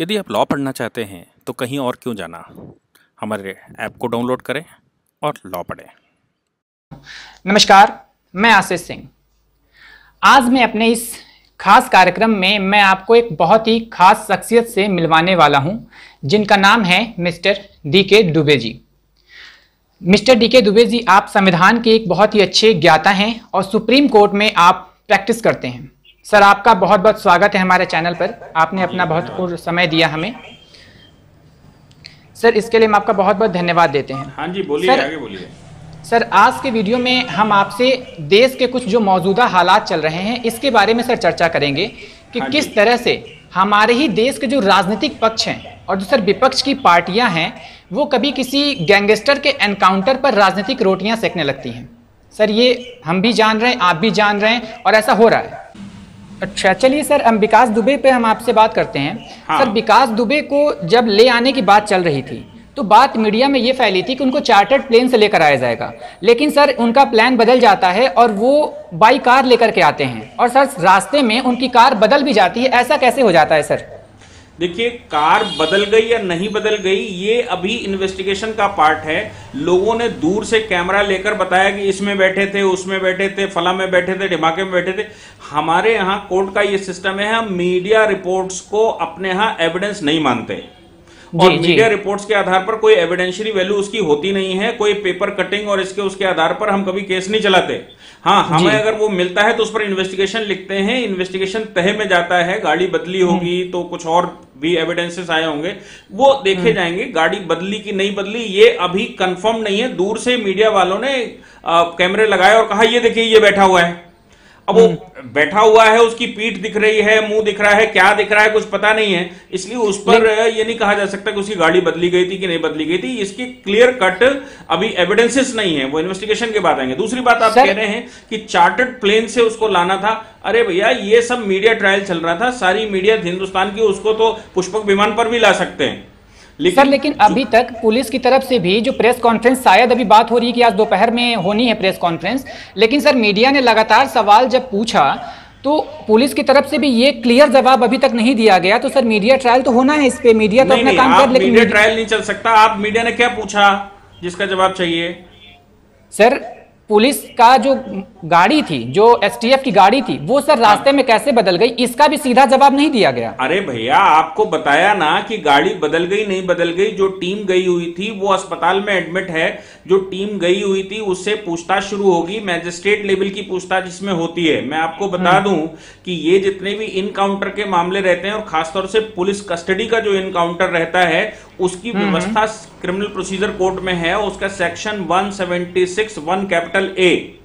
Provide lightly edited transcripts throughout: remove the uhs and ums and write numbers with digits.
यदि आप लॉ पढ़ना चाहते हैं तो कहीं और क्यों जाना, हमारे ऐप को डाउनलोड करें और लॉ पढ़ें। नमस्कार, मैं आशीष सिंह। आज मैं अपने इस खास कार्यक्रम में मैं आपको एक बहुत ही खास शख्सियत से मिलवाने वाला हूं, जिनका नाम है mister D K. Dubey ji. Mister D K. Dubey ji, आप संविधान के एक बहुत ही अच्छे ज्ञाता हैं और सुप्रीम कोर्ट में आप प्रैक्टिस करते हैं। सर, आपका बहुत बहुत स्वागत है हमारे चैनल पर। आपने अपना बहुत समय दिया हमें। सर, इसके लिए हम आपका बहुत बहुत धन्यवाद देते हैं। हाँ जी, बोलिए, आगे बोलिए। सर, आज के वीडियो में हम आपसे देश के कुछ जो मौजूदा हालात चल रहे हैं इसके बारे में सर चर्चा करेंगे कि किस तरह से हमारे ही देश के जो राजनीतिक पक्ष हैं और जो सर विपक्ष की पार्टियां हैं वो कभी किसी गैंगस्टर के एनकाउंटर पर राजनीतिक रोटियां सेकने लगती हैं। सर, ये हम भी जान रहे हैं, आप भी जान रहे हैं और ऐसा हो रहा है। अच्छा, चलिए सर, हम विकास दुबे पे हम आपसे बात करते हैं। हाँ। सर, विकास दुबे को जब ले आने की बात चल रही थी तो बात मीडिया में ये फैली थी कि उनको चार्टर्ड प्लेन से लेकर आया जाएगा, लेकिन सर उनका प्लान बदल जाता है और वो बाई कार लेकर के आते हैं और सर रास्ते में उनकी कार बदल भी जाती है। ऐसा कैसे हो जाता है सर? देखिए, कार बदल गई या नहीं बदल गई ये अभी इन्वेस्टिगेशन का पार्ट है। लोगों ने दूर से कैमरा लेकर बताया कि इसमें बैठे थे, उसमें बैठे थे, फला में बैठे थे, ढिमाके में बैठे थे। हमारे यहाँ कोर्ट का ये सिस्टम है, हम मीडिया रिपोर्ट्स को अपने यहाँ एविडेंस नहीं मानते और मीडिया रिपोर्ट्स के आधार पर कोई एविडेंशियरी वैल्यू उसकी होती नहीं है। कोई पेपर कटिंग और इसके उसके आधार पर हम कभी केस नहीं चलाते। हाँ, हमें अगर वो मिलता है तो उस पर इन्वेस्टिगेशन लिखते हैं, इन्वेस्टिगेशन तह में जाता है। गाड़ी बदली होगी तो कुछ और भी एविडेंसेस आए होंगे, वो देखे जाएंगे। गाड़ी बदली की नहीं बदली ये अभी कंफर्म नहीं है। दूर से मीडिया वालों ने कैमरे लगाए और कहा ये देखिए ये बैठा हुआ है। अब वो बैठा हुआ है, उसकी पीठ दिख रही है, मुंह दिख रहा है, क्या दिख रहा है कुछ पता नहीं है, इसलिए उस पर ये नहीं कहा जा सकता कि उसकी गाड़ी बदली गई थी कि नहीं बदली गई थी। इसके क्लियर कट अभी एविडेंसेस नहीं है, वो इन्वेस्टिगेशन के बाद आएंगे। दूसरी बात, आप कह रहे हैं कि चार्टर्ड प्लेन से उसको लाना था। अरे भैया, ये सब मीडिया ट्रायल चल रहा था, सारी मीडिया हिंदुस्तान की, उसको तो पुष्पक विमान पर भी ला सकते हैं। लेकिन अभी तक पुलिस की तरफ से भी जो प्रेस कॉन्फ्रेंस, शायद अभी बात हो रही है कि आज दोपहर में होनी है प्रेस कॉन्फ्रेंस, लेकिन सर मीडिया ने लगातार सवाल जब पूछा तो पुलिस की तरफ से भी ये क्लियर जवाब अभी तक नहीं दिया गया। तो सर मीडिया ट्रायल तो होना है इस पे, मीडिया तो अपना काम कर, लेकिन मीडिया ट्रायल नहीं चल सकता। आप मीडिया ने क्या पूछा जिसका जवाब चाहिए? सर, पुलिस का जो गाड़ी थी, जो एसटीएफ की गाड़ी थी, वो सर रास्ते में कैसे बदल गई, इसका भी सीधा जवाब नहीं दिया गया। अरे भैया, आपको बताया ना कि गाड़ी बदल गई नहीं बदल गई। जो टीम गई हुई थी वो अस्पताल में एडमिट है। जो टीम गई हुई थी उससे पूछताछ शुरू होगी, मैजिस्ट्रेट लेवल की पूछताछ इसमें होती है। मैं आपको बता दूं कि ये जितने भी इनकाउंटर के मामले रहते हैं और खासतौर से पुलिस कस्टडी का जो इनकाउंटर रहता है उसकी व्यवस्था क्रिमिनल प्रोसीजर कोड में है। उसका सेक्शन 176(1) कैपिटल ए,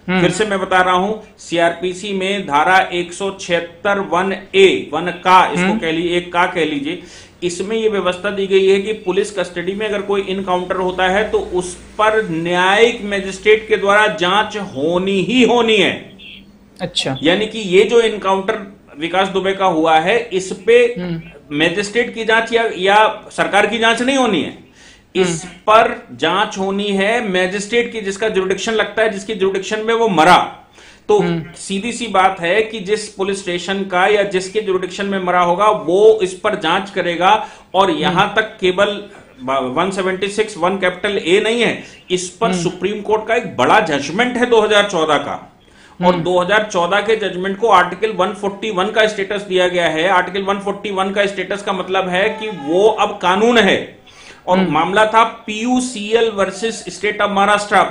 फिर से मैं बता रहा हूं, सीआरपीसी में धारा 176(1)(a), वन का इसको कह लीजिए, एक का कह लीजिए, इसमें यह व्यवस्था दी गई है कि पुलिस कस्टडी में अगर कोई इनकाउंटर होता है तो उस पर न्यायिक मैजिस्ट्रेट के द्वारा जांच होनी ही होनी है। अच्छा, यानी कि ये जो इनकाउंटर विकास दुबे का हुआ है इस पे मैजिस्ट्रेट की जांच या सरकार की जांच नहीं होनी है, इस पर जांच होनी है मैजिस्ट्रेट की, जिसका जुरिडिक्शन लगता है, जिसकी जुरिडिक्शन में वो मरा। तो सीधी सी बात है कि जिस पुलिस स्टेशन का या जिसके जुरिडिक्शन में मरा होगा वो इस पर जांच करेगा। और यहां तक केवल 176(1) कैपिटल ए नहीं है, इस पर सुप्रीम कोर्ट का एक बड़ा जजमेंट है 2014 का, और 2014 के जजमेंट को आर्टिकल 141 का स्टेटस दिया गया है। आर्टिकल 141 का स्टेटस का मतलब है कि वो अब कानून है। और मामला था PUCL versus State of Maharashtra,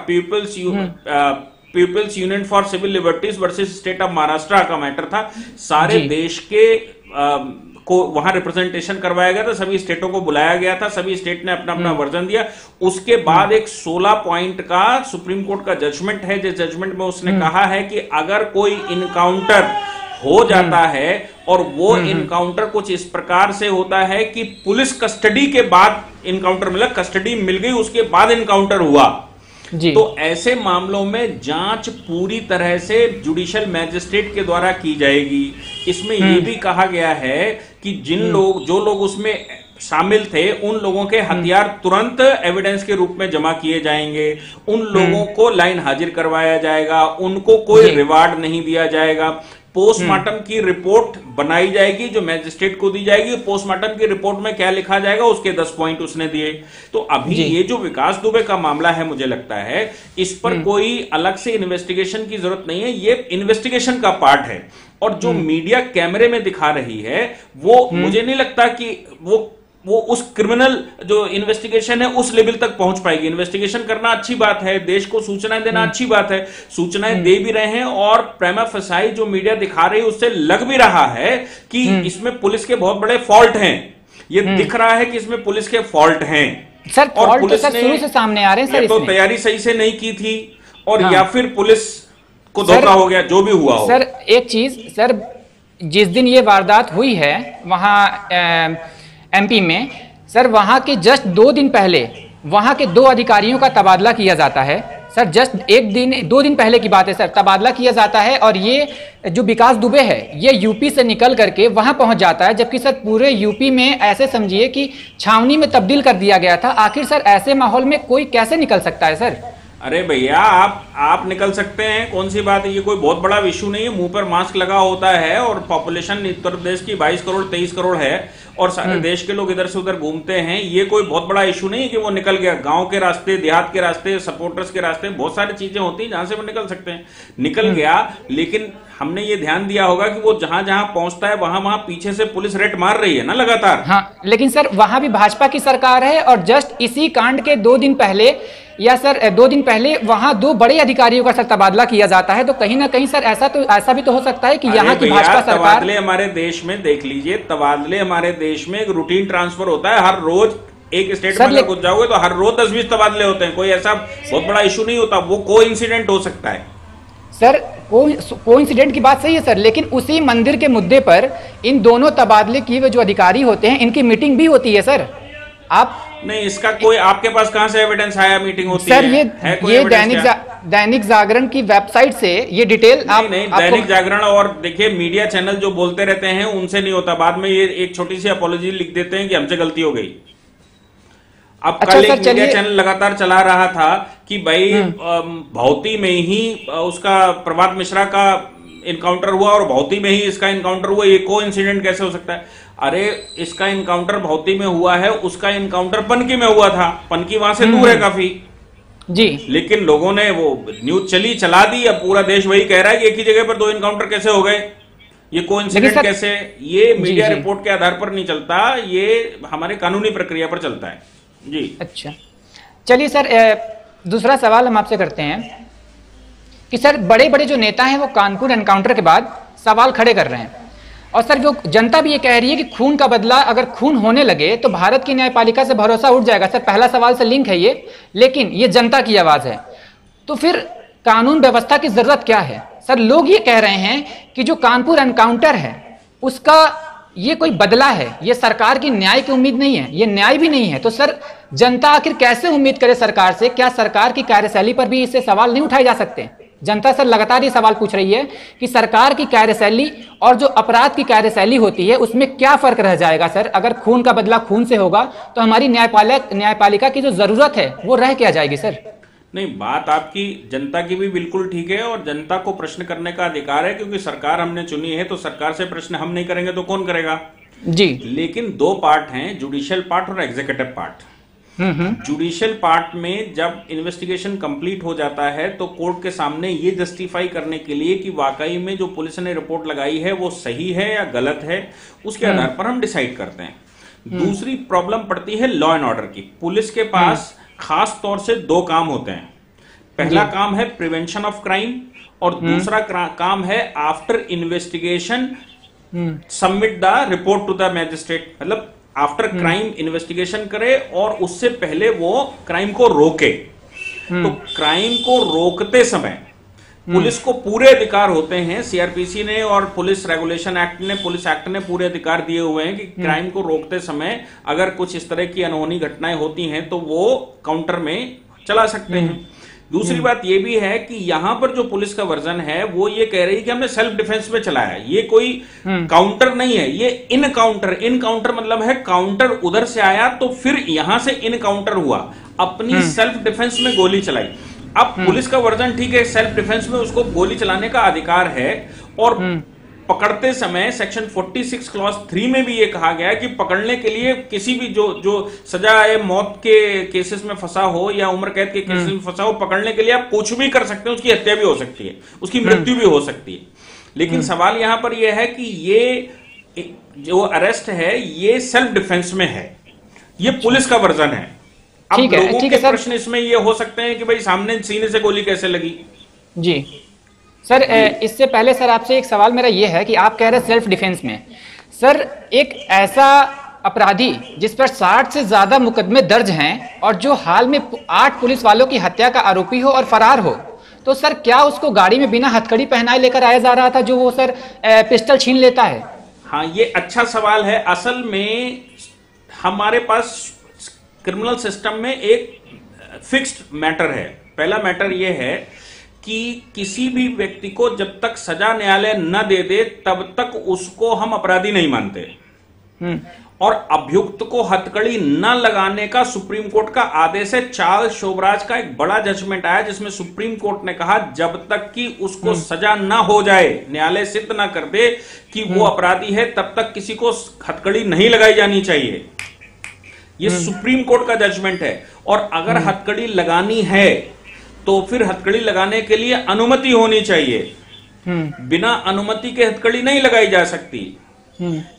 People's Union for Civil Liberties versus State of Maharashtra का मैटर था। सारे देश के को वहां रिप्रेजेंटेशन करवाया गया था, सभी स्टेटों को बुलाया गया था, सभी स्टेट ने अपना अपना वर्जन दिया। उसके बाद एक 16 पॉइंट का सुप्रीम कोर्ट का जजमेंट है, जिस जजमेंट में उसने कहा है कि अगर कोई इनकाउंटर हो जाता है और वो इनकाउंटर कुछ इस प्रकार से होता है कि पुलिस कस्टडी के बाद इनकाउंटर मिला, कस्टडी मिल गई, उसके बाद इनकाउंटर हुआ, तो ऐसे मामलों में जांच पूरी तरह से जुडिशियल मैजिस्ट्रेट के द्वारा की जाएगी। इसमें यह भी कहा गया है कि जो लोग उसमें शामिल थे उन लोगों के हथियार तुरंत एविडेंस के रूप में जमा किए जाएंगे, उन लोगों को लाइन हाजिर करवाया जाएगा, उनको कोई रिवार्ड नहीं दिया जाएगा। पोस्टमार्टम की रिपोर्ट बनाई जाएगी जो मैजिस्ट्रेट को दी जाएगी। पोस्टमार्टम की रिपोर्ट में क्या लिखा जाएगा उसके 10 पॉइंट उसने दिए। तो अभी ये जो विकास दुबे का मामला है, मुझे लगता है इस पर कोई अलग से इन्वेस्टिगेशन की जरूरत नहीं है, ये इन्वेस्टिगेशन का पार्ट है। और जो मीडिया कैमरे में दिखा रही है वो मुझे नहीं लगता कि वो उस क्रिमिनल जो इन्वेस्टिगेशन है उस लेवल तक पहुंच पाएगी। इन्वेस्टिगेशन करना अच्छी बात है, देश को सूचनाएं देना अच्छी बात है, सूचनाएं दे भी रहे हैं और प्रेमा फसाई जो मीडिया दिखा रही है उससे लग भी रहा है कि इसमें पुलिस के बहुत बड़े फॉल्ट हैं। ये दिख रहा है कि इसमें पुलिस के फॉल्ट हैं सर, और पुलिस तो शुरू से सामने आ रहे हैं सर, तो तैयारी सही से नहीं की थी और या फिर पुलिस को धोखा हो गया, जो भी हुआ हो। सर एक चीज सर, जिस दिन ये वारदात हुई है वहां एमपी में सर, वहां के जस्ट 2 दिन पहले वहां के 2 अधिकारियों का तबादला किया जाता है सर। जस्ट 2 दिन पहले की बात है सर, तबादला किया जाता है और ये जो विकास दुबे है ये यूपी से निकल करके वहां पहुंच जाता है, जबकि सर पूरे यूपी में ऐसे समझिए कि छावनी में तब्दील कर दिया गया था। आखिर सर ऐसे माहौल में कोई कैसे निकल सकता है सर? अरे भैया आप निकल सकते हैं, कौन सी बात है, ये कोई बहुत बड़ा इशू नहीं है। मुंह पर मास्क लगा होता है और पॉपुलेशन उत्तर प्रदेश की 22 करोड़ 23 करोड़ है और सारे देश के लोग इधर से उधर घूमते हैं। ये कोई बहुत बड़ा इशू नहीं है कि वो निकल गया। गांव के रास्ते, देहात के रास्ते, सपोर्टर्स के रास्ते, बहुत सारी चीजें होती हैं जहां से वो निकल सकते हैं। निकल गया, लेकिन हमने ये ध्यान दिया होगा कि वो जहां जहां पहुंचता है वहां वहां पीछे से पुलिस रेड मार रही है ना लगातार। हाँ, लेकिन सर वहां भी भाजपा की सरकार है और जस्ट इसी कांड के 2 दिन पहले या सर 2 दिन पहले वहां 2 बड़े अधिकारियों का सर तबादला किया जाता है। तो कहीं ना कहीं सर ऐसा भी तो हो सकता है कि यहाँ की भाजपा सरकार। तबादले हमारे देश में देख लीजिए, तबादले हमारे देश में एक रूटीन ट्रांसफर होता है। हर रोज एक स्टेट में अगर घुस जाओगे तो हर रोज 10-20 तबादले होते हैं। कोई ऐसा बहुत बड़ा इशू नहीं होता, वो कोइंसिडेंट हो सकता है सर। कोइंसिडेंट की बात सही है सर, लेकिन उसी मंदिर के मुद्दे पर इन दोनों तबादले किए हुए जो अधिकारी होते हैं इनकी मीटिंग भी होती है सर। आप नहीं, इसका कोई आपके पास कहां से एविडेंस आया मीटिंग होती सर? है ये दैनिक जागरण की वेबसाइट से ये डिटेल नहीं, दैनिक जागरण और देखिए मीडिया चैनल जो बोलते रहते हैं उनसे नहीं होता। बाद में ये एक छोटी सी अपॉलॉजी लिख देते हैं कि हमसे गलती हो गई। अब कल एक मीडिया चैनल लगातार चला रहा था कि भाई भौती में ही उसका प्रभात मिश्रा का इनकाउंटर हुआ और भौती में ही इसका इनकाउंटर हुआ, ये कोइंसिडेंट कैसे हो सकता है? अरे इसका इनकाउंटर भौती में हुआ है, उसका इनकाउंटर पनकी में हुआ था। पनकी वहां से दूर है काफी जी, लेकिन लोगों ने वो न्यूज चला दी। अब पूरा देश वही कह रहा है कि एक ही जगह पर 2 इनकाउंटर कैसे हो गए, ये कोइंसिडेंट कैसे? ये मीडिया रिपोर्ट के आधार पर नहीं चलता, ये हमारे कानूनी प्रक्रिया पर चलता है जी। अच्छा, चलिए सर दूसरा सवाल हम आपसे करते हैं कि सर बड़े बड़े जो नेता हैं वो कानपुर एनकाउंटर के बाद सवाल खड़े कर रहे हैं और सर जो जनता भी ये कह रही है कि खून का बदला, अगर खून होने लगे तो भारत की न्यायपालिका से भरोसा उठ जाएगा। सर पहला सवाल से लिंक है ये, लेकिन ये जनता की आवाज है, तो फिर कानून व्यवस्था की जरूरत क्या है? सर लोग ये कह रहे हैं कि जो कानपुर एनकाउंटर है उसका ये कोई बदला है, ये सरकार की न्याय की उम्मीद नहीं है, ये न्याय भी नहीं है। तो सर जनता आखिर कैसे उम्मीद करे सरकार से? क्या सरकार की कार्यशैली पर भी इससे सवाल नहीं उठाए जा सकते? जनता सर लगातार ये सवाल पूछ रही है कि सरकार की कार्यशैली और जो अपराध की कार्यशैली होती है उसमें क्या फर्क रह जाएगा सर? अगर खून का बदला खून से होगा तो हमारी न्यायपालिका की जो जरूरत है वो रह क्या जाएगी सर? नहीं, बात आपकी जनता की भी बिल्कुल ठीक है और जनता को प्रश्न करने का अधिकार है, क्योंकि सरकार हमने चुनी है तो सरकार से प्रश्न हम नहीं करेंगे तो कौन करेगा जी। लेकिन 2 पार्ट हैं, जुडिशियल पार्ट और एग्जीक्यूटिव पार्ट। जुडिशियल पार्ट में जब इन्वेस्टिगेशन कंप्लीट हो जाता है तो कोर्ट के सामने ये जस्टिफाई करने के लिए कि वाकई में जो पुलिस ने रिपोर्ट लगाई है वो सही है या गलत है, उसके आधार पर हम डिसाइड करते हैं। दूसरी प्रॉब्लम पड़ती है लॉ एंड ऑर्डर की। पुलिस के पास खास तौर से 2 काम होते हैं। पहला काम है प्रिवेंशन ऑफ क्राइम और दूसरा काम है after investigation submit the report to the magistrate. मतलब आफ्टर क्राइम इन्वेस्टिगेशन करे और उससे पहले वो क्राइम को रोके। तो क्राइम को रोकते समय पुलिस को पूरे अधिकार होते हैं। सीआरपीसी ने और पुलिस रेगुलेशन एक्ट ने, पुलिस एक्ट ने पूरे अधिकार दिए हुए हैं कि क्राइम को रोकते समय अगर कुछ इस तरह की अनहोनी घटनाएं होती हैं तो वो काउंटर में चला सकते हैं। दूसरी बात यह भी है कि यहां पर जो पुलिस का वर्जन है वो ये कह रही है कि हमने सेल्फ डिफेंस में चलाया। ये कोई काउंटर नहीं है, ये इन काउंटर मतलब है काउंटर उधर से आया तो फिर यहां से इन काउंटर हुआ, अपनी सेल्फ डिफेंस में गोली चलाई। अब पुलिस का वर्जन ठीक है, सेल्फ डिफेंस में उसको गोली चलाने का अधिकार है और पकड़ते समय सेक्शन 46 क्लॉज 3 में भी ये कहा गया है कि पकड़ने के लिए किसी भी जो सजा है, मौत के केसेस में फंसा हो या उम्र कैद के केसेस में फंसा हो, पकड़ने के लिए आप कुछ भी कर सकते हैं, उसकी हत्या भी हो सकती है, उसकी मृत्यु भी हो सकती है। लेकिन सवाल यहां पर यह है कि ये जो अरेस्ट है ये सेल्फ डिफेंस में है, ये पुलिस का वर्जन है। अब लोगों के प्रश्न इसमें ये हो सकते हैं कि भाई सामने सीने से गोली कैसे लगी। जी सर, इससे पहले सर आपसे एक सवाल मेरा ये है कि आप कह रहे हैं सेल्फ डिफेंस में, सर एक ऐसा अपराधी जिस पर 60 से ज्यादा मुकदमे दर्ज हैं और जो हाल में 8 पुलिस वालों की हत्या का आरोपी हो और फरार हो, तो सर क्या उसको गाड़ी में बिना हथकड़ी पहनाए लेकर आया जा रहा था जो वो सर पिस्टल छीन लेता है? हाँ, ये अच्छा सवाल है। असल में हमारे पास क्रिमिनल सिस्टम में एक फिक्स्ड मैटर है। पहला मैटर ये है कि किसी भी व्यक्ति को जब तक सजा न्यायालय न दे दे तब तक उसको हम अपराधी नहीं मानते। और अभियुक्त को हथकड़ी न लगाने का सुप्रीम कोर्ट का आदेश है। चार्ल्स शोबराज का एक बड़ा जजमेंट आया जिसमें सुप्रीम कोर्ट ने कहा जब तक कि उसको सजा न हो जाए, न्यायालय सिद्ध न कर दे कि वो अपराधी है, तब तक किसी को हथकड़ी नहीं लगाई जानी चाहिए। ये सुप्रीम कोर्ट का जजमेंट है। और अगर हथकड़ी लगानी है तो फिर हथकड़ी लगाने के लिए अनुमति होनी चाहिए। बिना अनुमति के हथकड़ी नहीं लगाई जा सकती।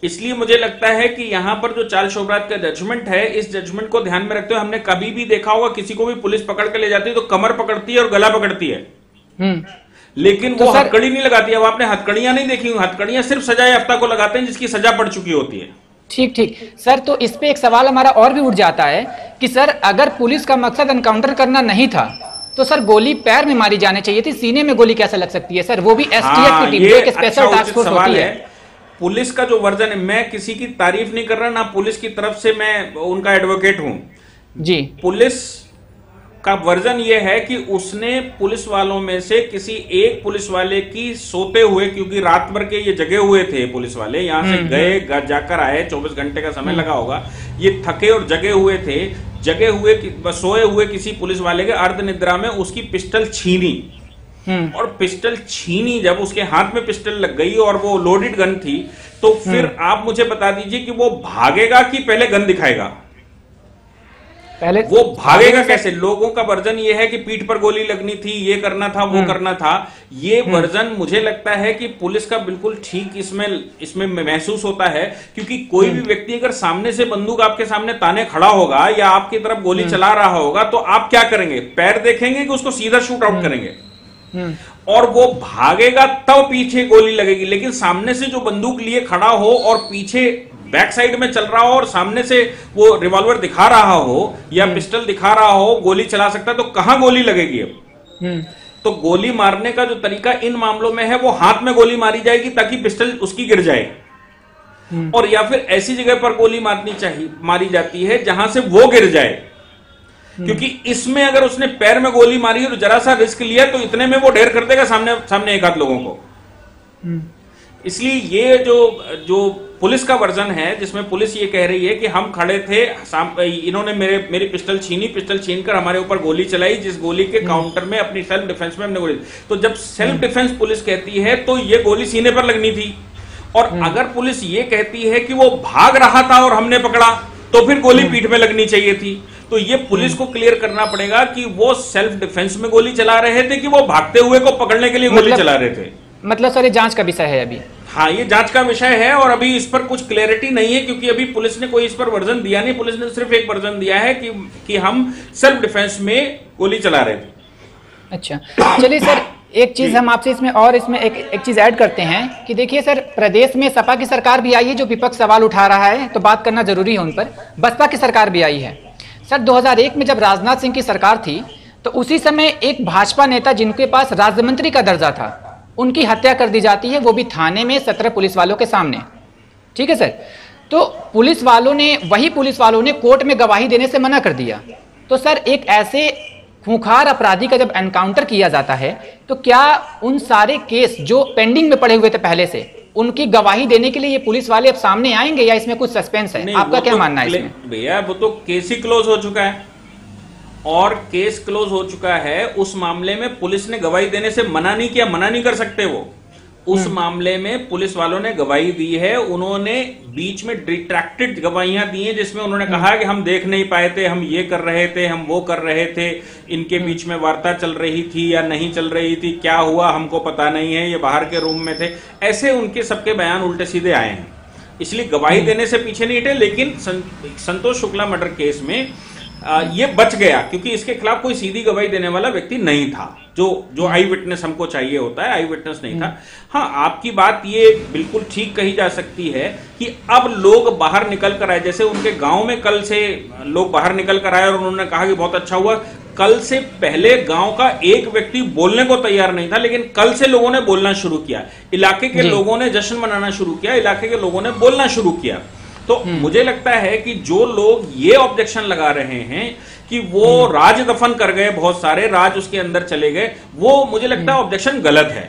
इसलिए मुझे लगता है कि यहां पर जो चार्ल्स शोबराज का जजमेंट है, इस जजमेंट को ध्यान में रखते हुए हमने कभी भी देखा होगा किसी को भी पुलिस पकड़ के ले जाती है तो कमर पकड़ती है और गला पकड़ती है, लेकिन वो हथकड़ी नहीं लगाती है। अब आपने हथकड़ियां नहीं देखी, हथकड़ियां सिर्फ सजा याफ्ता को लगाते हैं जिसकी सजा पड़ चुकी होती है। ठीक ठीक सर, तो इस पे एक सवाल हमारा और भी उठ जाता है कि सर अगर पुलिस का मकसद एनकाउंटर करना नहीं था तो सर गोली पैर में मारी जानी चाहिए थी, सीने में गोली कैसे लग सकती है सर? वो भी एसटीएफ की टीम, एक स्पेशल टास्क फोर्स होती है। पुलिस का जो वर्जन है, मैं किसी की तारीफ नहीं कर रहा, ना पुलिस की तरफ से मैं उनका एडवोकेट हूं जी। पुलिस का वर्जन ये है कि उसने पुलिस वालों में से किसी एक पुलिस वाले की सोते हुए, क्योंकि रात भर के ये जगे हुए थे पुलिस वाले, यहां से गए जाकर आए, 24 घंटे का समय लगा होगा, ये थके और जगे हुए थे, जगे हुए सोए हुए किसी पुलिस वाले के अर्ध निद्रा में उसकी पिस्टल छीनी और पिस्टल छीनी, जब उसके हाथ में पिस्टल लग गई और वो लोडेड गन थी, तो फिर आप मुझे बता दीजिए कि वो भागेगा कि पहले गन दिखाएगा? पहले वो भागेगा कैसे? लोगों का वर्जन ये है कि पीठ पर गोली लगनी थी, ये करना था, वो करना था। ये वर्जन मुझे लगता है कि पुलिस का बिल्कुल ठीक इसमें महसूस होता है, क्योंकि कोई भी व्यक्ति अगर सामने से बंदूक आपके सामने ताने खड़ा होगा या आपकी तरफ गोली चला रहा होगा तो आप क्या करेंगे? पैर देखेंगे कि उसको सीधा शूट आउट करेंगे? और वो भागेगा तब पीछे गोली लगेगी। लेकिन सामने से जो बंदूक लिए खड़ा हो और पीछे बैक साइड में चल रहा हो और सामने से वो रिवॉल्वर दिखा रहा हो या पिस्टल दिखा रहा हो, गोली चला सकता है, तो कहां गोली लगेगी अब? तो गोली मारने का जो तरीका इन मामलों में है वो हाथ में गोली मारी जाएगी ताकि पिस्टल उसकी गिर जाए, और या फिर ऐसी जगह पर गोली मारी जाती है जहां से वो गिर जाए। क्योंकि इसमें अगर उसने पैर में गोली मारी और जरा सा रिस्क लिया तो इतने में वो ढेर कर देगा सामने एक आध लोगों को। इसलिए ये जो पुलिस का वर्जन है जिसमें पुलिस ये कह रही है कि हम खड़े थे, इन्होंने मेरी पिस्टल छीनकर हमारे ऊपर गोली चलाई, जिस गोली के काउंटर में अपनी सेल्फ डिफेंस में हमने गोली। तो जब सेल्फ डिफेंस पुलिस कहती है तो ये गोली सीने पर लगनी थी, और अगर पुलिस ये कहती है कि वो भाग रहा था और हमने पकड़ा तो फिर गोली पीठ में लगनी चाहिए थी। तो ये पुलिस को क्लियर करना पड़ेगा कि वो सेल्फ डिफेंस में गोली चला रहे थे कि वो भागते हुए को पकड़ने के लिए गोली चला रहे थे। मतलब सर ये जांच का विषय है अभी। हाँ, ये जांच का विषय है और अभी इस पर कुछ क्लैरिटी नहीं है, क्योंकि अभी पुलिस ने कोई इस पर वर्जन दिया नहीं। पुलिस ने सिर्फ एक वर्जन दिया है कि हम सेल्फ डिफेंस में गोली चला रहे थे। अच्छा, चलिए सर, एक चीज हम आपसे इसमें एक चीज ऐड करते हैं कि देखिए सर, प्रदेश में सपा की सरकार भी आई है, जो विपक्ष सवाल उठा रहा है तो बात करना जरूरी है उन पर। बसपा की सरकार भी आई है सर। 2001 में जब राजनाथ सिंह की सरकार थी तो उसी समय एक भाजपा नेता जिनके पास राज्य मंत्री का दर्जा था, उनकी हत्या कर दी जाती है, वो भी थाने में 17 पुलिस वालों के सामने। ठीक है सर, तो वही पुलिस वालों ने कोर्ट में गवाही देने से मना कर दिया। तो सर एक ऐसे खूंखार अपराधी का जब एनकाउंटर किया जाता है तो क्या उन सारे केस जो पेंडिंग में पड़े हुए थे पहले से, उनकी गवाही देने के लिए ये पुलिस वाले अब सामने आएंगे या इसमें कुछ सस्पेंस है? आपका क्या मानना है इसमें? भैया वो तो केस ही क्लोज हो चुका है, और केस क्लोज हो चुका है। उस मामले में पुलिस ने गवाही देने से मना नहीं किया, मना नहीं कर सकते। उस मामले में पुलिस वालों ने गवाही दी है। उन्होंने बीच में रिट्रैक्टेड गवाहियां दी हैं, जिसमें उन्होंने कहा कि हम देख नहीं पाए थे, हम ये कर रहे थे, हम वो कर रहे थे, इनके बीच में वार्ता चल रही थी या नहीं चल रही थी, क्या हुआ हमको पता नहीं है, ये बाहर के रूम में थे। ऐसे उनके सबके बयान उल्टे सीधे आए हैं, इसलिए गवाही देने से पीछे नहीं हटे। लेकिन संतोष शुक्ला मर्डर केस में ये बच गया, क्योंकि इसके खिलाफ कोई सीधी गवाही देने वाला व्यक्ति नहीं था। जो आई विटनेस हमको चाहिए होता है, आई विटनेस नहीं था। हाँ, आपकी बात ये बिल्कुल ठीक कही जा सकती है कि अब लोग बाहर निकल कर आए, जैसे उनके गांव में कल से लोग बाहर निकल कर आए और उन्होंने कहा कि बहुत अच्छा हुआ। कल से पहले गांव का एक व्यक्ति बोलने को तैयार नहीं था, लेकिन कल से लोगों ने बोलना शुरू किया, इलाके के लोगों ने जश्न मनाना शुरू किया, इलाके के लोगों ने बोलना शुरू किया। तो मुझे लगता है कि जो लोग ये ऑब्जेक्शन लगा रहे हैं कि वो राज दफन कर गए, बहुत सारे राज उसके अंदर चले गए, वो मुझे लगता है ऑब्जेक्शन गलत है।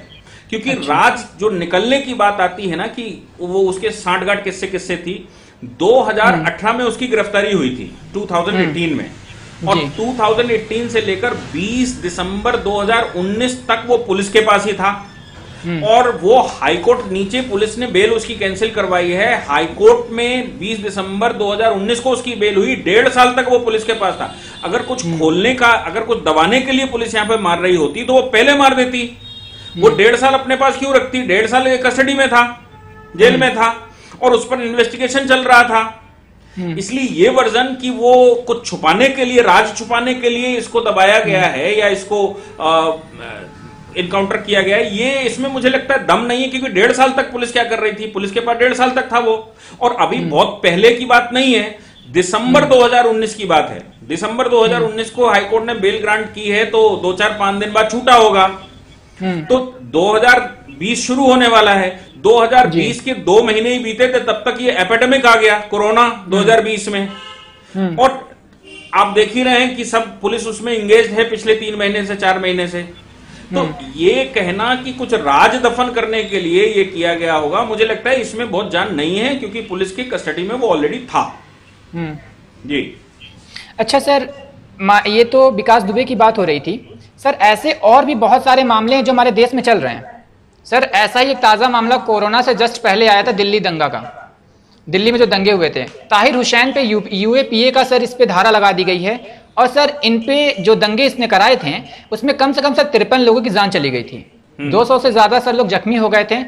क्योंकि राज जो निकलने की बात आती है ना, कि वो उसके सांठगांठ किस्से थी। 2018 में उसकी गिरफ्तारी हुई थी, 2018 में, और 2018 से लेकर 20 दिसंबर 2019 तक वो पुलिस के पास ही था। और वो हाईकोर्ट, नीचे पुलिस ने बेल उसकी कैंसिल करवाई है, हाईकोर्ट में 20 दिसंबर 2019 को उसकी बेल हुई। 1.5 साल तक वो पुलिस के पास था। अगर कुछ खोलने का, अगर कुछ दबाने के लिए पुलिस यहां पे मार रही होती तो वो पहले मार देती। वो 1.5 साल अपने पास क्यों रखती? 1.5 साल कस्टडी में था, जेल में था, और उस पर इन्वेस्टिगेशन चल रहा था। इसलिए ये वर्जन कि वो कुछ छुपाने के लिए, राज छुपाने के लिए इसको दबाया गया है या इसको इनकाउंटर किया गया है, ये इसमें मुझे लगता है दम नहीं है। क्योंकि 1.5 साल तक पुलिस क्या कर रही थी? पुलिस के पास 1.5 साल तक था वो, और अभी बहुत पहले की बात नहीं है, दिसंबर 2019 की बात है। दिसंबर 2019 को हाईकोर्ट ने बेल ग्रांट की है, तो 2-4-5 दिन बाद छूटा होगा। तो 2020 शुरू होने वाला है, 2020 के 2 महीने ही बीते थे, तब तक ये एपिडेमिक आ गया, कोरोना 2020 में। और आप देख ही रहे हैं कि सब पुलिस उसमें इंगेज है पिछले 3 महीने से, 4 महीने से। तो ये कहना कि कुछ राज दफन करने के लिए ये किया गया होगा, मुझे लगता है इसमें बहुत जान नहीं है, क्योंकि पुलिस की कस्टडी में वो ऑलरेडी था। जी अच्छा सर, ये तो विकास दुबे की बात हो रही थी सर। ऐसे और भी बहुत सारे मामले हैं जो हमारे देश में चल रहे हैं सर। ऐसा ही एक ताज़ा मामला कोरोना से जस्ट पहले आया था, दिल्ली दंगा का। दिल्ली में जो दंगे हुए थे, ताहिर हुसैन पे यूएपीए का सर इस पे धारा लगा दी गई है। और सर इन पे जो दंगे इसने कराए थे, उसमें कम से कम सर 53 लोगों की जान चली गई थी, 200 से ज्यादा सर लोग जख्मी हो गए थे।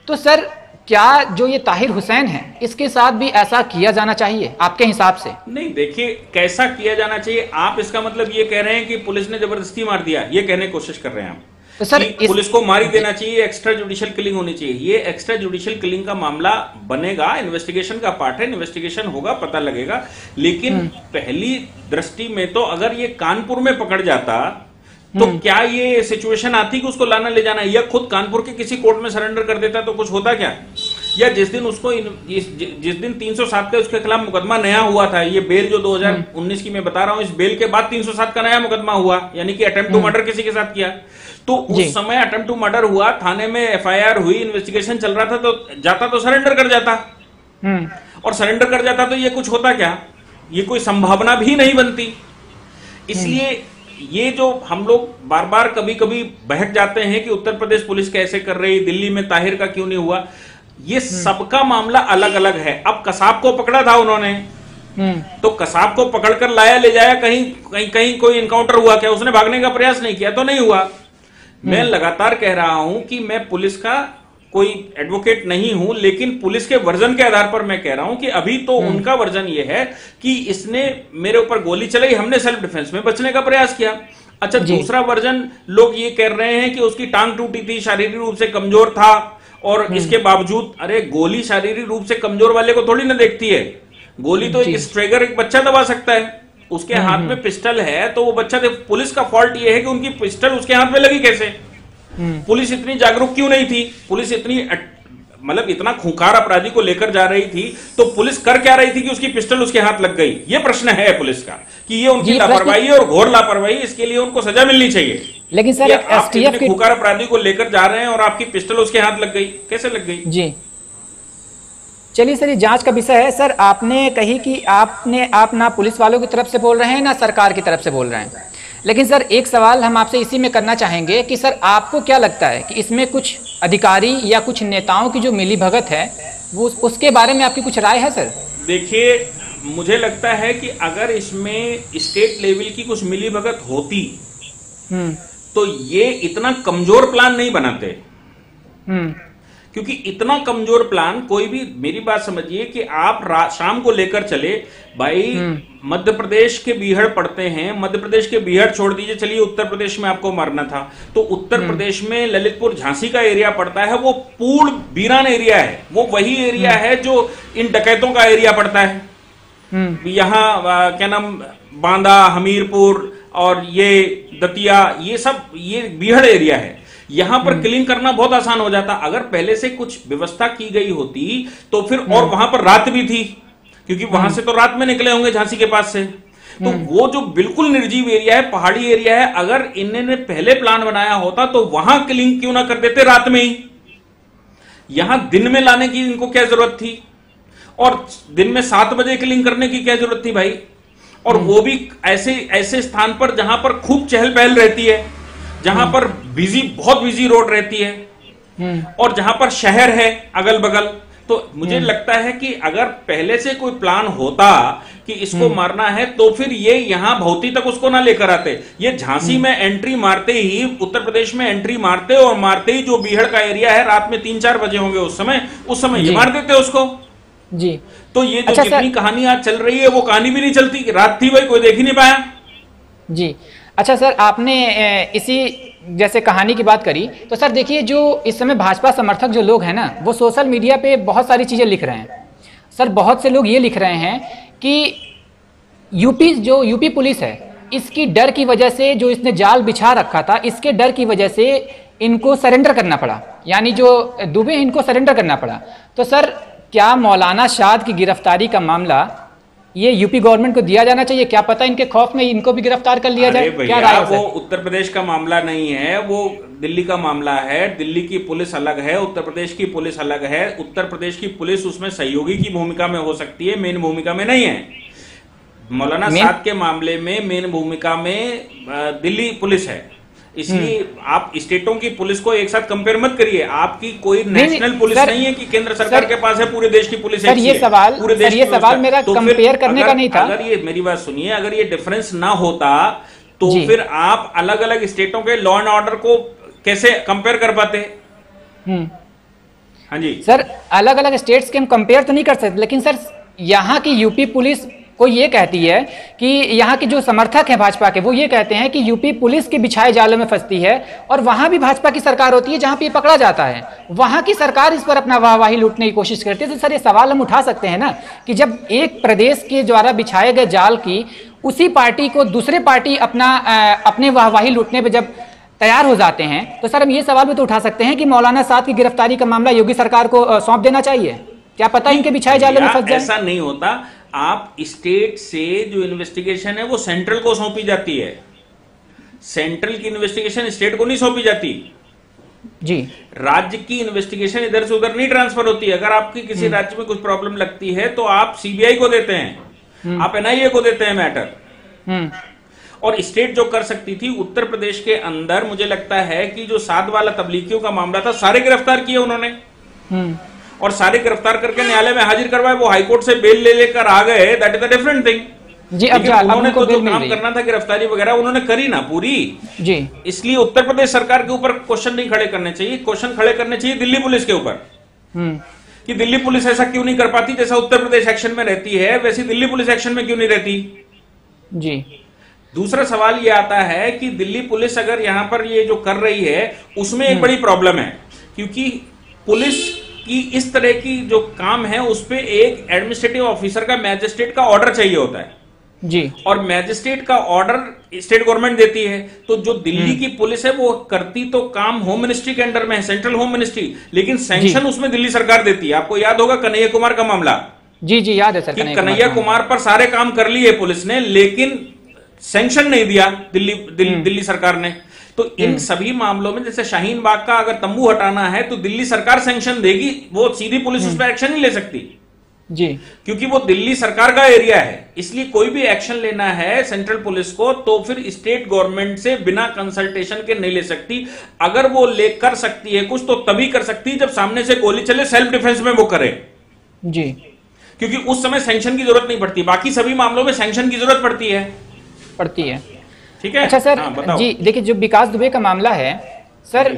तो सर क्या जो ये ताहिर हुसैन है, इसके साथ भी ऐसा किया जाना चाहिए आपके हिसाब से? नहीं, देखिए कैसा किया जाना चाहिए, आप इसका मतलब ये कह रहे हैं कि पुलिस ने जबरदस्ती मार दिया, ये कहने की कोशिश कर रहे हैं आप? तो सर पुलिस को मार ही देना चाहिए, एक्स्ट्रा जुडिशियल किलिंग होनी चाहिए। ये एक्स्ट्रा जुडिशियल किलिंग का मामला बनेगा, इन्वेस्टिगेशन का पार्ट है, इन्वेस्टिगेशन होगा, पता लगेगा। लेकिन पहली दृष्टि में तो अगर ये कानपुर में पकड़ जाता तो क्या ये सिचुएशन आती कि उसको लाना ले जाना, या खुद कानपुर के किसी कोर्ट में सरेंडर कर देता तो कुछ होता क्या? या जिस दिन उसको जिस दिन 307 का उसके खिलाफ मुकदमा नया हुआ था, ये बेल जो 2019 की मैं बता रहा हूं, इस बेल के बाद 307 का नया मुकदमा हुआ, यानी कि अटेम्प्ट टू मर्डर किसी के साथ किया। तो उस समय अटेम्प्ट टू मर्डर हुआ, थाने में एफआईआर हुई, इन्वेस्टिगेशन चल रहा था, तो जाता तो सरेंडर कर जाता। और सरेंडर कर जाता तो ये कुछ होता क्या? ये कोई संभावना भी नहीं बनती। इसलिए ये जो हम लोग बार बार कभी कभी बहक जाते हैं कि उत्तर प्रदेश पुलिस कैसे कर रही, दिल्ली में ताहिर का क्यों नहीं हुआ, ये सबका मामला अलग अलग है। अब कसाब को पकड़ा था उन्होंने, तो कसाब को पकड़कर लाया ले जाया, कहीं कहीं कहीं कोई इनकाउंटर हुआ क्या? उसने भागने का प्रयास नहीं किया तो नहीं हुआ। मैं लगातार कह रहा हूं कि मैं पुलिस का कोई एडवोकेट नहीं हूं, लेकिन पुलिस के वर्जन के आधार पर मैं कह रहा हूं कि अभी तो उनका वर्जन ये है कि इसने मेरे ऊपर गोली चलाई, हमने सेल्फ डिफेंस में बचने का प्रयास किया। अच्छा, दूसरा वर्जन लोग ये कह रहे हैं कि उसकी टांग टूटी थी, शारीरिक रूप से कमजोर था, और इसके बावजूद, अरे गोली शारीरिक रूप से कमजोर वाले को थोड़ी ना देखती है। गोली तो एक स्ट्रेगर, एक बच्चा दबा सकता है। उसके हाथ में पिस्टल है तो वो बच्चा, पुलिस का फॉल्ट ये है कि उनकी पिस्टल उसके हाथ में लगी कैसे? पुलिस इतनी जागरूक क्यों नहीं थी? पुलिस इतनी मतलब इतना खूंखार अपराधी को लेकर जा रही थी, तो पुलिस कर क्या रही थी कि उसकी पिस्टल उसके हाथ लग गई? ये प्रश्न है पुलिस का कि ये उनकी लापरवाही और घोर लापरवाही, इसके लिए उनको सजा मिलनी चाहिए। लेकिन सर आप इतने खूंखार अपराधी को लेकर जा रहे हैं और आपकी पिस्टल उसके हाथ लग गई, कैसे लग गई? जी चलिए सर, ये जांच का विषय है। सर आपने कही कि आप ना पुलिस वालों की तरफ से बोल रहे हैं ना सरकार की तरफ से बोल रहे हैं, लेकिन सर एक सवाल हम आपसे इसी में करना चाहेंगे कि सर आपको क्या लगता है कि इसमें कुछ अधिकारी या कुछ नेताओं की जो मिलीभगत है वो उसके बारे में आपकी कुछ राय है सर? देखिए, मुझे लगता है कि अगर इसमें स्टेट लेवल की कुछ मिलीभगत होती तो ये इतना कमजोर प्लान नहीं बनाते। क्योंकि इतना कमजोर प्लान कोई भी, मेरी बात समझिए कि आप शाम को लेकर चले भाई, मध्य प्रदेश के बीहड़ पड़ते हैं, मध्य प्रदेश के बीहड़ छोड़ दीजिए, चलिए उत्तर प्रदेश में आपको मारना था तो उत्तर प्रदेश में ललितपुर झांसी का एरिया पड़ता है, वो पूर्ण वीरान एरिया है, वो वही एरिया है जो इन डकैतों का एरिया पड़ता है। यहाँ क्या नाम, बांदा, हमीरपुर और ये दतिया, ये सब ये बीहड़ एरिया है। यहां पर किलिंग करना बहुत आसान हो जाता अगर पहले से कुछ व्यवस्था की गई होती तो फिर, और वहां पर रात भी थी क्योंकि वहां से तो रात में निकले होंगे झांसी के पास से, तो वो जो बिल्कुल निर्जीव एरिया है, पहाड़ी एरिया है, अगर इन्होंने पहले प्लान बनाया होता तो वहां किलिंग क्यों ना कर देते रात में ही? यहां दिन में लाने की इनको क्या जरूरत थी? और दिन में 7 बजे किलिंग करने की क्या जरूरत थी भाई? और वो भी ऐसे ऐसे स्थान पर जहां पर खूब चहल पहल रहती है, जहां पर बहुत बिजी रोड रहती है और जहां पर शहर है अगल बगल। तो मुझे लगता है कि अगर पहले से कोई प्लान होता कि इसको मारना है तो फिर ये यहां भौती तक उसको ना लेकर आते। ये झांसी में एंट्री मारते ही, उत्तर प्रदेश में एंट्री मारते और मारते ही जो बीहड़ का एरिया है, रात में 3-4 बजे होंगे उस समय ये मार देते उसको जी। तो ये जो जितनी कहानी आज चल रही है वो कहानी भी नहीं चलती, रात थी भाई, कोई देख ही नहीं पाया जी। अच्छा सर, आपने इसी जैसे कहानी की बात करी तो सर देखिए, जो इस समय भाजपा समर्थक जो लोग हैं ना, वो सोशल मीडिया पे बहुत सारी चीज़ें लिख रहे हैं सर। बहुत से लोग ये लिख रहे हैं कि यूपी पुलिस है, इसकी डर की वजह से, जो इसने जाल बिछा रखा था, इसके डर की वजह से इनको सरेंडर करना पड़ा, यानी जो दुबे इनको सरेंडर करना पड़ा। तो सर क्या मौलाना शाद की गिरफ्तारी का मामला ये यूपी गवर्नमेंट को दिया जाना चाहिए? क्या पता इनके खौफ में इनको भी गिरफ्तार कर लिया जाए? क्या राय है? वो उत्तर प्रदेश का मामला नहीं है, वो दिल्ली का मामला है। दिल्ली की पुलिस अलग है, उत्तर प्रदेश की पुलिस अलग है। उत्तर प्रदेश की पुलिस उसमें सहयोगी की भूमिका में हो सकती है, मेन भूमिका में नहीं है। मौलाना साद के मामले में मेन भूमिका में दिल्ली पुलिस है, इसलिए आप स्टेटों की पुलिस को एक साथ कंपेयर मत करिए। आपकी कोई नेशनल पुलिस नहीं है कि केंद्र सरकार के पास है, पूरे देश की पुलिस है। ये सवाल मेरा कंपेयर करने का नहीं था। अगर ये, मेरी बात सुनिए, अगर ये डिफरेंस ना होता तो फिर आप अलग अलग स्टेटों के लॉ एंड ऑर्डर को कैसे कंपेयर कर पाते? हाँ जी सर, अलग अलग स्टेट्स के हम कंपेयर तो नहीं कर सकते, लेकिन सर यहाँ की यूपी पुलिस को ये कहती है कि यहाँ के जो समर्थक हैं भाजपा के, वो ये कहते हैं कि यूपी पुलिस के बिछाए जालों में फंसती है और वहाँ भी भाजपा की सरकार होती है जहाँ पे ये पकड़ा जाता है, वहाँ की सरकार इस पर अपना वाहवाही लूटने की कोशिश करती है। तो सर ये सवाल हम उठा सकते हैं ना कि जब एक प्रदेश के द्वारा बिछाए गए जाल की उसी पार्टी को दूसरे पार्टी अपने वाहवाही लूटने पर जब तैयार हो जाते हैं, तो सर हम ये सवाल भी तो उठा सकते हैं कि मौलाना साद की गिरफ्तारी का मामला योगी सरकार को सौंप देना चाहिए। क्या पता इनके बिछाए जालों में फंस जाए? ऐसा नहीं होता। आप स्टेट से जो इन्वेस्टिगेशन है वो सेंट्रल को सौंपी जाती है, सेंट्रल की इन्वेस्टिगेशन स्टेट को नहीं सौंपी जाती जी। राज्य की इन्वेस्टिगेशन इधर से उधर नहीं ट्रांसफर होती है। अगर आपकी किसी राज्य में कुछ प्रॉब्लम लगती है तो आप सीबीआई को देते हैं, आप एनआईए को देते हैं मैटर। और स्टेट जो कर सकती थी, उत्तर प्रदेश के अंदर मुझे लगता है कि जो 7 वाला तबलीगियों का मामला था, सारे गिरफ्तार किए उन्होंने और सारे गिरफ्तार करके न्यायालय में हाजिर करवाए। वो हाईकोर्ट से बेल ले लेकर आ गए, that is the different thing जी। अब उन्होंने तो जो काम करना था गिरफ्तारी वगैरह उन्होंने करी ना पूरी जी। इसलिए उत्तर प्रदेश सरकार के ऊपर क्वेश्चन नहीं खड़े करने चाहिए, क्वेश्चन खड़े करने चाहिए दिल्ली पुलिस के ऊपर कि दिल्ली पुलिस ऐसा क्यों नहीं कर पाती? जैसा उत्तर प्रदेश एक्शन में रहती है वैसी दिल्ली पुलिस एक्शन में क्यों नहीं रहती जी। दूसरा सवाल ये आता है कि दिल्ली पुलिस अगर यहां पर ये जो कर रही है उसमें एक बड़ी प्रॉब्लम है, क्योंकि पुलिस की इस तरह की जो काम है उस पे एक एडमिनिस्ट्रेटिव ऑफिसर का, मैजिस्ट्रेट का ऑर्डर चाहिए होता है जी। और मैजिस्ट्रेट का ऑर्डर स्टेट गवर्नमेंट देती है। तो जो दिल्ली की पुलिस है वो करती तो काम होम मिनिस्ट्री के अंडर में है, सेंट्रल होम मिनिस्ट्री, लेकिन सैंक्शन उसमें दिल्ली सरकार देती है। आपको याद होगा कन्हैया कुमार का मामला, जी जी याद है सर। कन्हैया कुमार पर सारे काम कर लिए पुलिस ने, लेकिन सैंक्शन नहीं दिया दिल्ली सरकार ने। तो इन सभी मामलों में जैसे शाहीन बाग का अगर तंबू हटाना है तो दिल्ली सरकार सैंक्शन देगी, वो सीधी पुलिस उस पर एक्शन नहीं ले सकती। जी, क्योंकि वो दिल्ली सरकार का एरिया है, इसलिए कोई भी एक्शन लेना है सेंट्रल पुलिस को तो फिर स्टेट गवर्नमेंट से बिना कंसल्टेशन के नहीं ले सकती। अगर वो ले कर सकती है कुछ तो तभी कर सकती है जब सामने से गोली चले, सेल्फ डिफेंस में वो करे जी, क्योंकि उस समय सैंक्शन की जरूरत नहीं पड़ती। बाकी सभी मामलों में सैंक्शन की जरूरत पड़ती है। ठीक है। अच्छा सर, बताओ। जी देखिए, जो विकास दुबे का मामला है सर,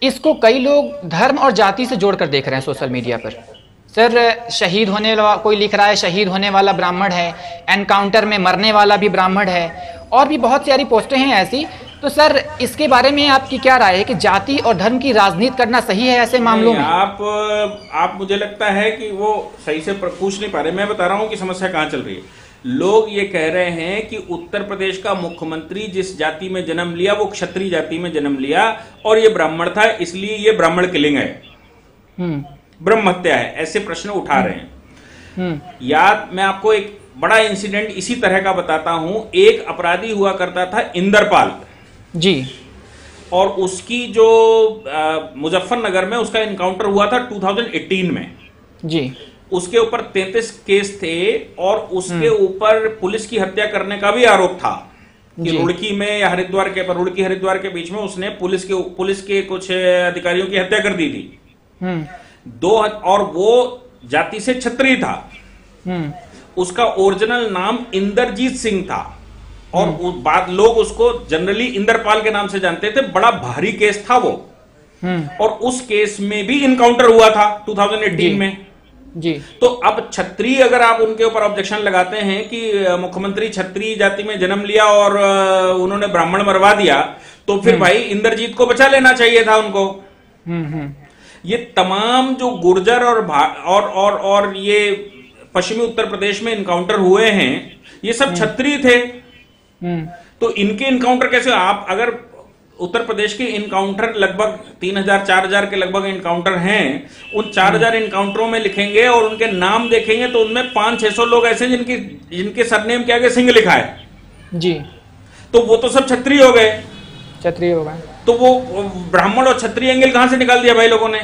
इसको कई लोग धर्म और जाति से जोड़कर देख रहे हैं सोशल मीडिया पर। सर, शहीद होने वाला कोई लिख रहा है शहीद होने वाला ब्राह्मण है, एनकाउंटर में मरने वाला भी ब्राह्मण है, और भी बहुत सारी पोस्टें हैं ऐसी। तो सर, इसके बारे में आपकी क्या राय है कि जाति और धर्म की राजनीति करना सही है ऐसे मामलों में? आप मुझे लगता है कि वो सही से पूछ नहीं पा रहे। मैं बता रहा हूं कि समस्या कहां चल रही है। लोग ये कह रहे हैं कि उत्तर प्रदेश का मुख्यमंत्री जिस जाति में जन्म लिया वो क्षत्रिय जाति में जन्म लिया और ये ब्राह्मण था, इसलिए ये ब्राह्मण किलिंग है, ब्रह्म हत्या है, ऐसे प्रश्न उठा रहे हैं। याद मैं आपको एक बड़ा इंसिडेंट इसी तरह का बताता हूं। एक अपराधी हुआ करता था इंदरपाल जी, और उसकी जो मुजफ्फरनगर में उसका इनकाउंटर हुआ था 2018 में जी। उसके ऊपर 33 केस थे और उसके ऊपर पुलिस की हत्या करने का भी आरोप था कि रुड़की में या हरिद्वार के, रुड़की हरिद्वार के बीच में उसने पुलिस के कुछ अधिकारियों की हत्या कर दी थी। और वो जाति से क्षत्रिय था। उसका ओरिजिनल नाम इंदरजीत सिंह था और बाद लोग उसको जनरली इंदरपाल के नाम से जानते थे। बड़ा भारी केस था वो, और उस केस में भी इनकाउंटर हुआ था 2018 में जी। तो अब क्षत्रिय, अगर आप उनके ऊपर ऑब्जेक्शन लगाते हैं कि मुख्यमंत्री क्षत्रिय जाति में जन्म लिया और उन्होंने ब्राह्मण मरवा दिया, तो फिर भाई इंदरजीत को बचा लेना चाहिए था उनको। ये तमाम जो गुर्जर और ये पश्चिमी उत्तर प्रदेश में इनकाउंटर हुए हैं, ये सब क्षत्रिय थे। तो इनके इनकाउंटर कैसे? आप अगर उत्तर प्रदेश के इनकाउंटर लगभग 3000-4000 के लगभग इनकाउंटर हैं, उन 4000 इनकाउंटरों में लिखेंगे और उनके नाम देखेंगे तो उनमें 500-600 लोग ऐसे हैं जिनके सरनेम के आगे सिंह लिखा है जी। तो वो तो सब क्षत्रिय हो गए, तो वो ब्राह्मण और क्षत्रिय एंगल कहां से निकाल दिया भाई लोगों ने?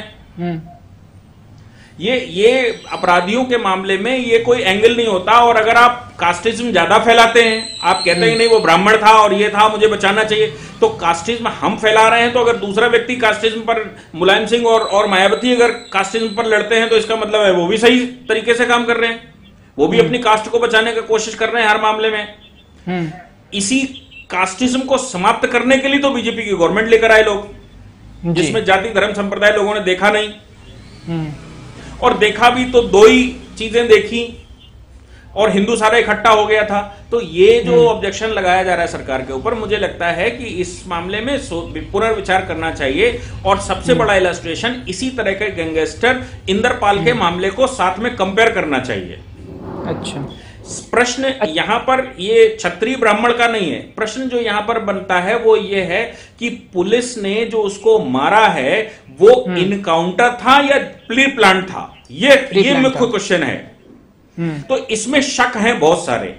ये अपराधियों के मामले में ये कोई एंगल नहीं होता। और अगर आप कास्टिज्म ज्यादा फैलाते हैं, आप कहते हैं नहीं वो ब्राह्मण था और ये था, मुझे बचाना चाहिए, तो कास्टिज्म हम फैला रहे हैं। तो अगर दूसरा व्यक्ति कास्टिज्म पर, मुलायम सिंह और मायावती अगर कास्टिज्म पर लड़ते हैं, तो इसका मतलब है वो भी सही तरीके से काम कर रहे हैं, वो भी अपनी कास्ट को बचाने की कोशिश कर रहे हैं हर मामले में। इसी कास्टिज्म को समाप्त करने के लिए तो बीजेपी की गवर्नमेंट लेकर आए लोग, जिसमें जाति धर्म संप्रदाय लोगों ने देखा नहीं, और देखा भी तो दो ही चीजें देखी और हिंदू सारा इकट्ठा हो गया था। तो ये जो ऑब्जेक्शन लगाया जा रहा है सरकार के ऊपर, मुझे लगता है कि इस मामले में पुनर्विचार करना चाहिए। और सबसे बड़ा इलस्ट्रेशन इसी तरह के गैंगस्टर इंदरपाल के मामले को साथ में कंपेयर करना चाहिए। अच्छा, प्रश्न यहां पर ये क्षत्रिय ब्राह्मण का नहीं है। प्रश्न जो यहां पर बनता है वो ये है कि पुलिस ने जो उसको मारा है वो इनकाउंटर था या प्री प्लान था, ये मुख्य क्वेश्चन है। तो इसमें शक है बहुत सारे,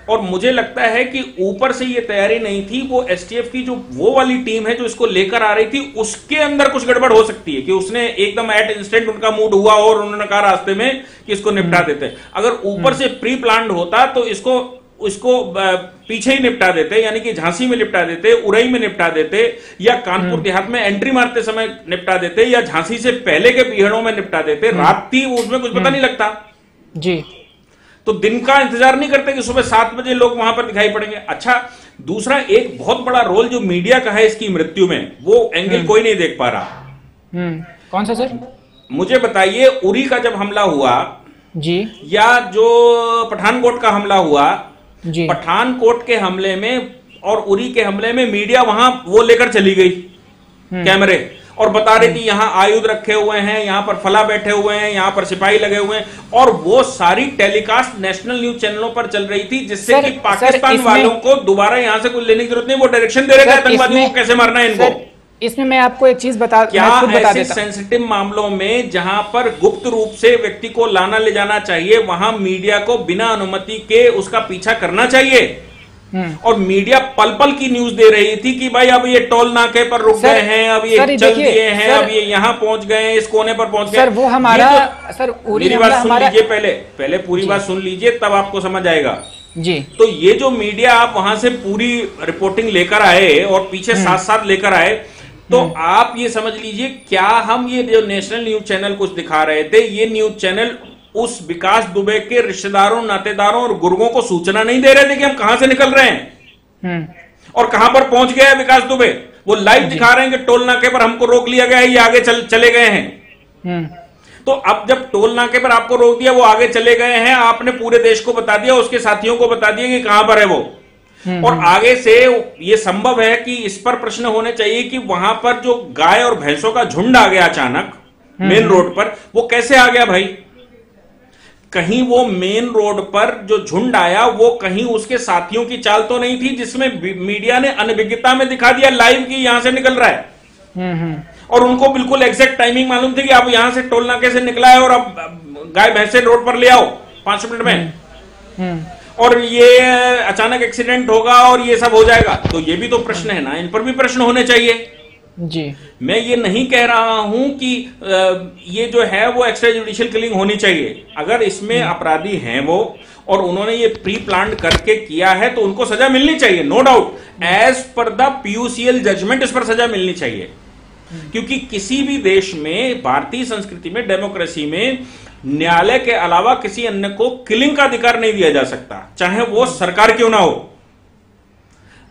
और मुझे लगता है कि ऊपर से ये तैयारी नहीं थी। वो एसटीएफ की जो वो वाली टीम है जो इसको लेकर आ रही थी, उसके अंदर कुछ गड़बड़ हो सकती है कि उसने एकदम एट इंस्टेंट उनका मूड हुआ और उन्होंने कहा रास्ते में कि इसको निपटा देते। अगर ऊपर से प्री प्लान्ड होता तो इसको पीछे ही निपटा देते, यानी कि झांसी में निपटा देते, उरई में निपटा देते, या कानपुर देहात में एंट्री मारते समय निपटा देते, या झांसी से पहले के पीहड़ों में निपटा देते। रात थी, उसमें कुछ पता नहीं लगता जी। तो दिन का इंतजार नहीं करते कि सुबह 7 बजे लोग वहां पर दिखाई पड़ेंगे। अच्छा, दूसरा एक बहुत बड़ा रोल जो मीडिया का है इसकी मृत्यु में, वो एंगल कोई नहीं देख पा रहा। कौन सा सर? मुझे बताइए, उरी का जब हमला हुआ जी, या जो पठानकोट का हमला हुआ जी, पठानकोट के हमले में और उरी के हमले में मीडिया वहां वो लेकर चली गई कैमरे, और बता रही थी यहां आयुध रखे हुए हैं, यहां पर फला बैठे हुए हैं, यहां पर सिपाही लगे हुए हैं, और वो सारी टेलीकास्ट नेशनल न्यूज चैनलों पर चल रही थी, जिससे कि पाकिस्तान वालों को दोबारा यहां से कुछ लेने की जरूरत नहीं, वो डायरेक्शन दे रहे थे आतंकवादियों को कैसे मारना है इनको। इसमें मैं आपको एक चीज बता ऐसे सेंसिटिव मामलों में जहां पर गुप्त रूप से व्यक्ति को लाना ले जाना चाहिए, वहां मीडिया को बिना अनुमति के उसका पीछा करना चाहिए। और मीडिया पल पल की न्यूज दे रही थी कि भाई अब ये टोल नाके पर रुक गए हैं, अब ये चल दिए हैं, अब ये यहाँ पहुंच गए, इस कोने पर पहुंच गए। सर वो हमारा सर मेरी बात सुन लीजिए, पहले पूरी बात सुन लीजिए, तब आपको समझ आएगा जी। तो ये जो मीडिया आप वहां से पूरी रिपोर्टिंग लेकर आए और पीछे साथ साथ लेकर आए, तो आप ये समझ लीजिए क्या हम ये जो नेशनल न्यूज चैनल कुछ दिखा रहे थे, ये न्यूज चैनल उस विकास दुबे के रिश्तेदारों, नातेदारों और गुर्गों को सूचना नहीं दे रहे थे कि हम कहां से निकल रहे हैं और कहां पर पहुंच गया है विकास दुबे। वो लाइव दिखा रहे हैं कि टोल नाके पर हमको रोक लिया गया है, ये आगे चले गए हैं। तो अब जब टोल नाके पर आपको रोक दिया, वो आगे चले गए हैं, आपने पूरे देश को बता दिया, उसके साथियों को बता दिया कि कहां पर है वो। और आगे से ये संभव है कि इस पर प्रश्न होने चाहिए कि वहां पर जो गाय और भैंसों का झुंड आ गया अचानक मेन रोड पर, वो कैसे आ गया भाई? कहीं वो मेन रोड पर जो झुंड आया वो कहीं उसके साथियों की चाल तो नहीं थी, जिसमें मीडिया ने अनभिज्ञता में दिखा दिया लाइव कि यहां से निकल रहा है। और उनको बिल्कुल एग्जैक्ट टाइमिंग मालूम थी कि अब यहां से टोल नाके से निकला है और अब गाय भैंसे रोड पर ले आओ 5 मिनट में, और ये अचानक एक्सीडेंट होगा और ये सब हो जाएगा। तो ये भी तो प्रश्न है ना, इन पर भी प्रश्न होने चाहिए जी। मैं ये नहीं कह रहा हूं कि ये जो है वो एक्स्ट्रा जुडिशियल किलिंग होनी चाहिए। अगर इसमें अपराधी हैं वो और उन्होंने ये प्री प्लान करके किया है तो उनको सजा मिलनी चाहिए, no doubt. As per the PUCL judgment इस पर सजा मिलनी चाहिए, क्योंकि किसी भी देश में, भारतीय संस्कृति में, डेमोक्रेसी में न्यायालय के अलावा किसी अन्य को किलिंग का अधिकार नहीं दिया जा सकता, चाहे वो सरकार क्यों ना हो।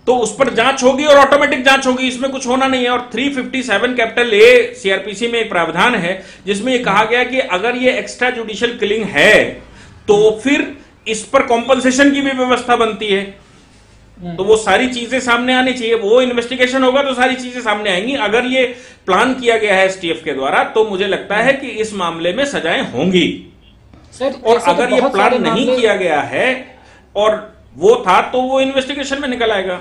तो उस पर जांच होगी और ऑटोमेटिक जांच होगी, इसमें कुछ होना नहीं है। और 357 कैपिटल A CRPC में एक प्रावधान है जिसमें यह कहा गया कि अगर ये एक्स्ट्रा जुडिशियल किलिंग है तो फिर इस पर कॉम्पनसेशन की भी व्यवस्था बनती है। तो वो सारी चीजें सामने आनी चाहिए, वो इन्वेस्टिगेशन होगा तो सारी चीजें सामने आएंगी। अगर ये प्लान किया गया है STF के द्वारा तो मुझे लगता है कि इस मामले में सजाएं होंगी। और अगर ये प्लान नहीं किया गया है और वो था तो वो इन्वेस्टिगेशन में निकल आएगा।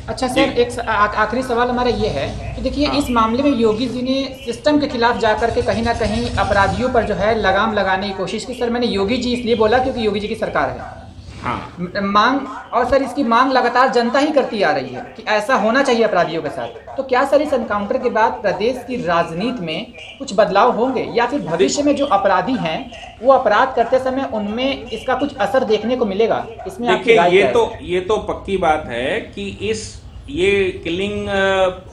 अच्छा सर, एक आखिरी सवाल हमारा ये है कि देखिए इस मामले में योगी जी ने सिस्टम के खिलाफ जाकर के कहीं ना कहीं अपराधियों पर जो है लगाम लगाने की कोशिश की। सर मैंने योगी जी इसलिए बोला क्योंकि योगी जी की सरकार है। हाँ। मांग, और सर इसकी मांग लगातार जनता ही करती आ रही है कि ऐसा होना चाहिए अपराधियों के साथ। तो क्या सर इस एनकाउंटर के बाद प्रदेश की राजनीति में कुछ बदलाव होंगे, या फिर भविष्य में जो अपराधी हैं वो अपराध करते समय उनमें इसका कुछ असर देखने को मिलेगा? इसमें देखिए ये तो पक्की बात है कि ये किलिंग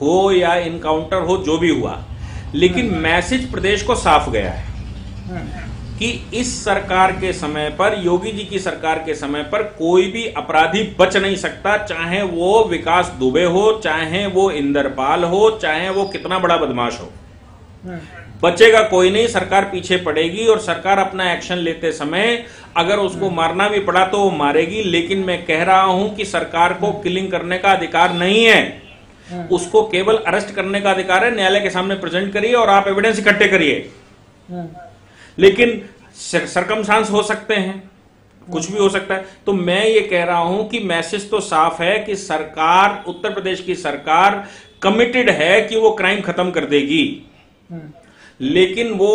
हो या इनकाउंटर हो, जो भी हुआ, लेकिन मैसेज प्रदेश को साफ गया है कि इस सरकार के समय पर, योगी जी की सरकार के समय पर कोई भी अपराधी बच नहीं सकता, चाहे वो विकास दुबे हो, चाहे वो इंदरपाल हो, चाहे वो कितना बड़ा बदमाश हो। बचेगा कोई नहीं, सरकार पीछे पड़ेगी और सरकार अपना एक्शन लेते समय अगर उसको मारना भी पड़ा तो वो मारेगी। लेकिन मैं कह रहा हूं कि सरकार को किलिंग करने का अधिकार नहीं है, उसको केवल अरेस्ट करने का अधिकार है। न्यायालय के सामने प्रेजेंट करिए और आप एविडेंस इकट्ठे करिए, लेकिन सरकमस्टांस हो सकते हैं, कुछ भी हो सकता है। तो मैं ये कह रहा हूं कि मैसेज तो साफ है कि सरकार, उत्तर प्रदेश की सरकार कमिटेड है कि वो क्राइम खत्म कर देगी, लेकिन वो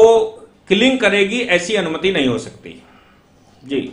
किलिंग करेगी ऐसी अनुमति नहीं हो सकती। जी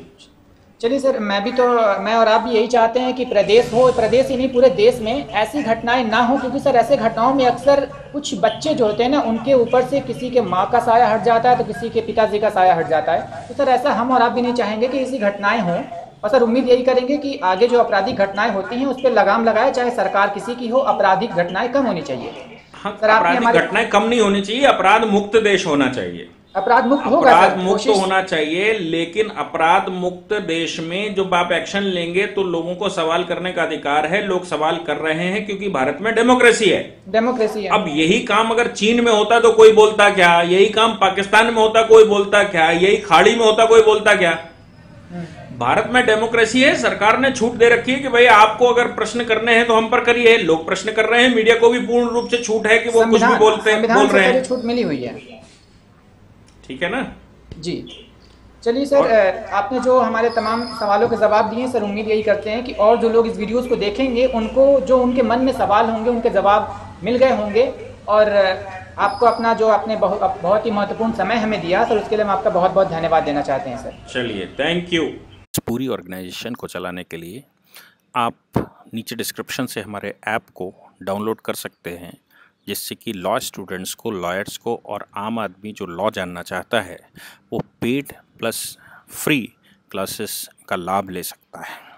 चलिए सर, मैं और आप भी यही चाहते हैं कि प्रदेश ही नहीं पूरे देश में ऐसी घटनाएं ना हो, क्योंकि सर ऐसे घटनाओं में अक्सर कुछ बच्चे जो होते हैं ना, उनके ऊपर से किसी के माँ का साया हट जाता है तो किसी के पिताजी का साया हट जाता है। तो सर ऐसा हम और आप भी नहीं चाहेंगे कि ऐसी घटनाएं हों, और सर उम्मीद यही करेंगे कि आगे जो आपराधिक घटनाएं होती हैं उस पर लगाम लगाए, चाहे सरकार किसी की हो। आपराधिक घटनाएं कम होनी चाहिए। हाँ, आपराधिक घटनाएं कम नहीं होनी चाहिए, अपराध मुक्त देश होना चाहिए। अपराध मुक्त होगा, अपराध मुक्त होना चाहिए, लेकिन अपराध मुक्त देश में जब आप एक्शन लेंगे तो लोगों को सवाल करने का अधिकार है। लोग सवाल कर रहे हैं क्योंकि भारत में डेमोक्रेसी है। अब यही काम अगर चीन में होता तो कोई बोलता क्या, यही काम पाकिस्तान में होता कोई बोलता क्या, यही खाड़ी में होता कोई बोलता क्या। भारत में डेमोक्रेसी है, सरकार ने छूट दे रखी है कि भाई आपको अगर प्रश्न करने हैं तो हम पर करिए। लोग प्रश्न कर रहे हैं, मीडिया को भी पूर्ण रूप से छूट है कि वो कुछ भी बोल रहे हैं, छूट मिली हुई है। ठीक है ना जी। चलिए सर, आपने जो हमारे तमाम सवालों के जवाब दिए सर, उम्मीद यही करते हैं कि और जो लोग इस वीडियोस को देखेंगे उनको जो उनके मन में सवाल होंगे उनके जवाब मिल गए होंगे। और आपको अपना जो आपने बहुत ही महत्वपूर्ण समय हमें दिया सर, उसके लिए हम आपका बहुत बहुत धन्यवाद देना चाहते हैं सर। चलिए, थैंक यू। इस पूरी ऑर्गेनाइजेशन को चलाने के लिए आप नीचे डिस्क्रिप्शन से हमारे ऐप को डाउनलोड कर सकते हैं, जिससे कि लॉ स्टूडेंट्स को, लॉयर्स को और आम आदमी जो लॉ जानना चाहता है वो पेड प्लस फ्री क्लासेस का लाभ ले सकता है।